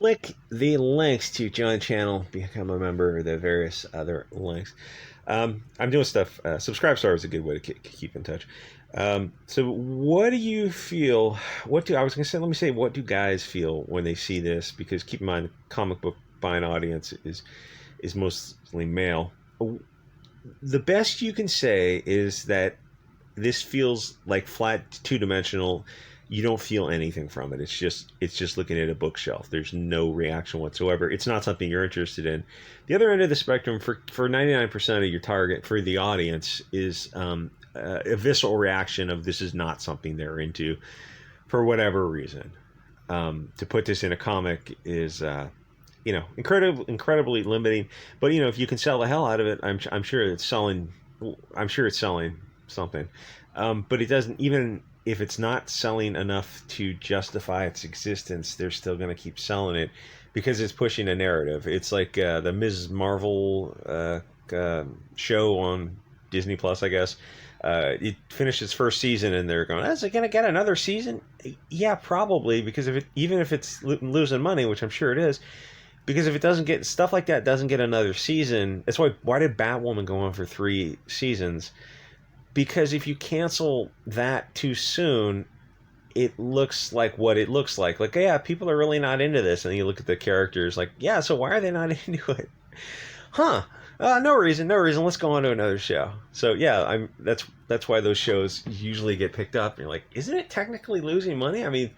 Click the links to join the channel, become a member, the various other links. I'm doing stuff. Subscribe Star is a good way to keep in touch. So what do you feel? I was going to say, let me say, what do guys feel when they see this? Because keep in mind, the comic book buying audience is mostly male. The best you can say is that this feels like flat, two-dimensional. You don't feel anything from it. It's just looking at a bookshelf. There's no reaction whatsoever. It's not something you're interested in. The other end of the spectrum, for 99% of your target, for the audience, is a visceral reaction of this is not something they're into for whatever reason. To put this in a comic is incredibly limiting. But if you can sell the hell out of it, I'm sure it's selling. I'm sure it's selling something. But it doesn't, even if it's not selling enough to justify its existence, they're still going to keep selling it because it's pushing a narrative. It's like the Ms. Marvel show on Disney Plus, I guess. It finished its first season, and they're going, "Is it going to get another season?" Yeah, probably, because even if it's losing money, which I'm sure it is, because if it doesn't get stuff like that, doesn't get another season. That's why did Batwoman go on for 3 seasons? Because if you cancel that too soon, it looks like what it looks like. Like, yeah, people are really not into this. And then you look at the characters, like, yeah, so why are they not into it? Huh? No reason. Let's go on to another show. So yeah, that's why those shows usually get picked up. And you're like, isn't it technically losing money? I mean,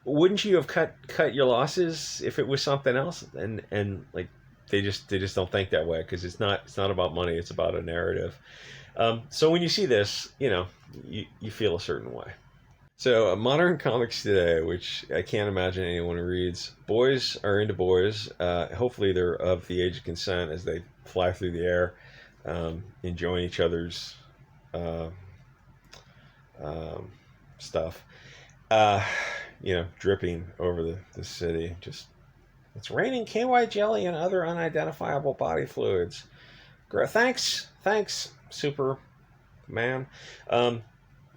wouldn't you have cut your losses if it was something else? And like they just don't think that way, because it's not about money. It's about a narrative. So when you see this, you feel a certain way. So modern comics today, which I can't imagine anyone reads, boys are into boys. Hopefully they're of the age of consent as they fly through the air, enjoying each other's stuff. Dripping over the city. Just, it's raining KY jelly and other unidentifiable body fluids. Thanks, Superman.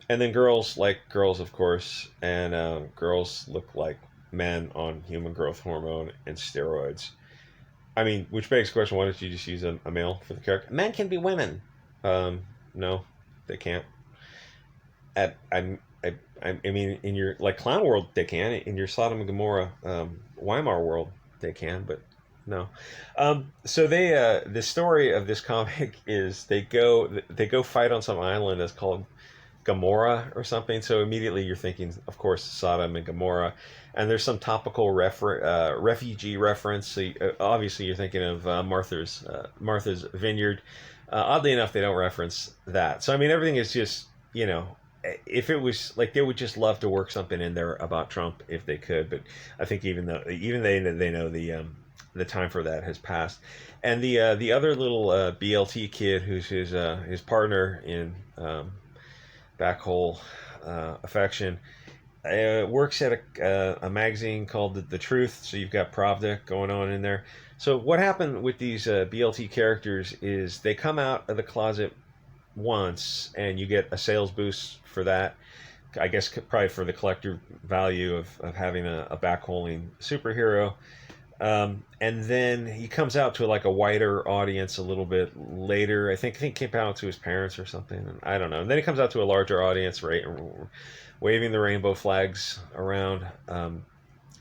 And then girls like girls, of course, and girls look like men on human growth hormone and steroids. I mean, which begs the question: why don't you just use a male for the character? Men can be women. No, they can't. I mean, in your Clown World, they can. In your Sodom and Gomorrah, Weimar world, they can, but no. So the story of this comic is they go fight on some island that's called Gomorrah or something. So immediately you're thinking, of course, Sodom and Gomorrah, and there's some topical refugee reference. So obviously you're thinking of Martha's Vineyard. Oddly enough, they don't reference that. So I mean, everything is just, if it was like, they would just love to work something in there about Trump if they could. But I think even they know the time for that has passed. And the other little BLT kid, who's his partner in Backhole Affection, works at a magazine called The Truth. So you've got Pravda going on in there. So what happened with these BLT characters is they come out of the closet once, and you get a sales boost for that. I guess probably for the collector value of having a backholing superhero. And then he comes out to like a wider audience a little bit later. I think he came out to his parents or something. I don't know. And then he comes out to a larger audience, right, waving the rainbow flags around.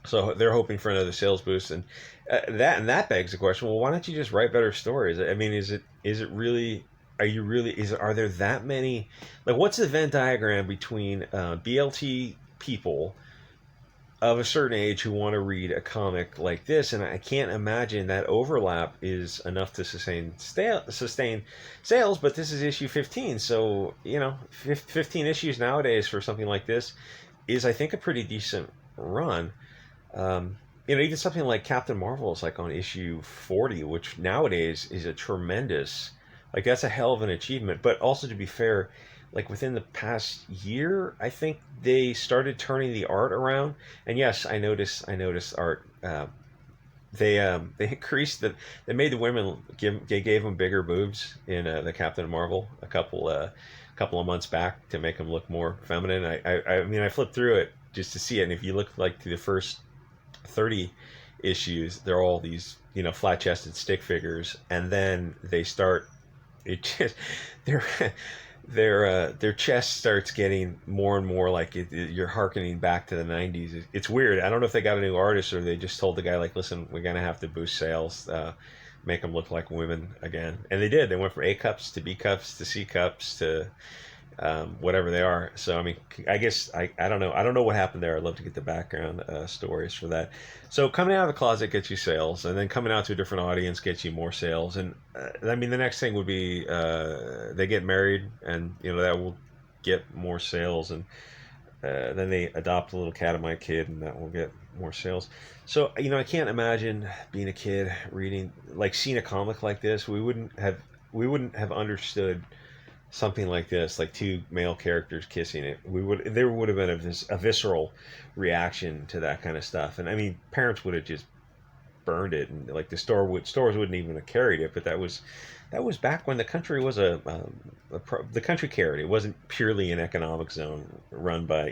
So they're hoping for another sales boost, and that begs the question: well, why don't you just write better stories? I mean, is it really? Are there that many? Like, what's the Venn diagram between BLT people of a certain age who want to read a comic like this? And I can't imagine that overlap is enough to sustain sales. But this is issue 15, so 15 issues nowadays for something like this is, I think, a pretty decent run. Even something like Captain Marvel is like on issue 40, which nowadays is a tremendous. Like, that's a hell of an achievement. But also, to be fair, like within the past year, I think they started turning the art around. And yes, I noticed art. They increased they made the women gave them bigger boobs in the Captain Marvel a couple of months back to make them look more feminine. I mean, I flipped through it just to see it, and if you look like through the first 30 issues. They're all these, flat-chested stick figures, and then they start. It just their their chest starts getting more and more like you're hearkening back to the '90s. It's weird. I don't know if they got a new artist or they just told the guy like, listen, we're gonna have to boost sales, make them look like women again, and they did. They went from A cups to B cups to C cups to whatever they are. So I mean, I guess I don't know. I don't know what happened there. I'd love to get the background stories for that. So coming out of the closet gets you sales, and then coming out to a different audience gets you more sales. And I mean, the next thing would be they get married, and that will get more sales. And then they adopt a little cat of my kid, and that will get more sales. So I can't imagine being a kid reading seeing a comic like this. We wouldn't have understood something like this, like two male characters kissing it. There would have been a visceral reaction to that kind of stuff. And I mean, parents would have just burned it, and like stores wouldn't even have carried it. But that was back when the country was the country carried it. It wasn't purely an economic zone run by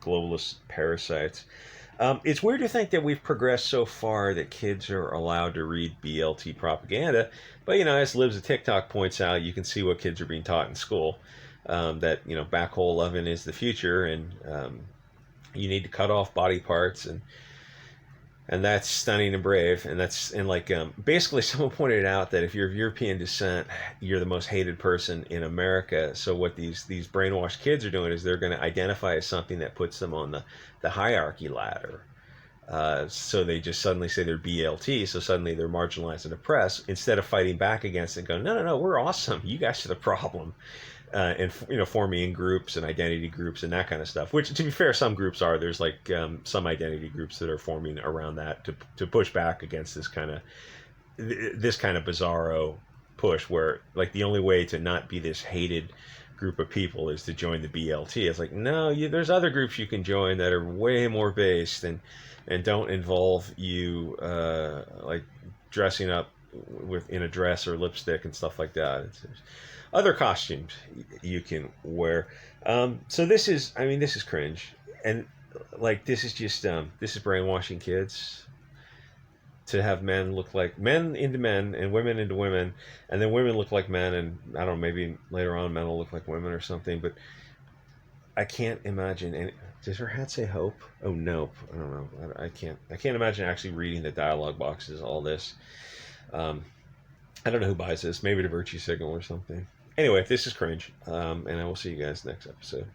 globalist parasites. It's weird to think that we've progressed so far that kids are allowed to read BLT propaganda, but as Libs of TikTok points out, you can see what kids are being taught in school. That backhole loving is the future, and you need to cut off body parts, and that's stunning and brave, and basically someone pointed out that if you're of European descent, you're the most hated person in America. So what these brainwashed kids are doing is they're going to identify as something that puts them on the hierarchy ladder. So they just suddenly say they're BLT, so suddenly they're marginalized and oppressed, instead of fighting back against it and going, no, we're awesome, you guys are the problem. And forming in groups and identity groups and that kind of stuff. Which, to be fair, some groups are. There's some identity groups that are forming around that to push back against this kind of bizarro push, where the only way to not be this hated group of people is to join the BLT. It's like, no, there's other groups you can join that are way more based and don't involve you dressing up in a dress or lipstick and stuff like that. It's other costumes you can wear. So this is cringe, and this is just this is brainwashing kids to have men look like men into men and women into women, and then women look like men, and I don't know, maybe later on men will look like women or something. But I can't imagine. And does her hat say hope? Oh, nope. I don't know. I can't imagine actually reading the dialogue boxes. All this. I don't know who buys this. Maybe the Virtue Signal or something. Anyway, this is cringe, and I will see you guys next episode.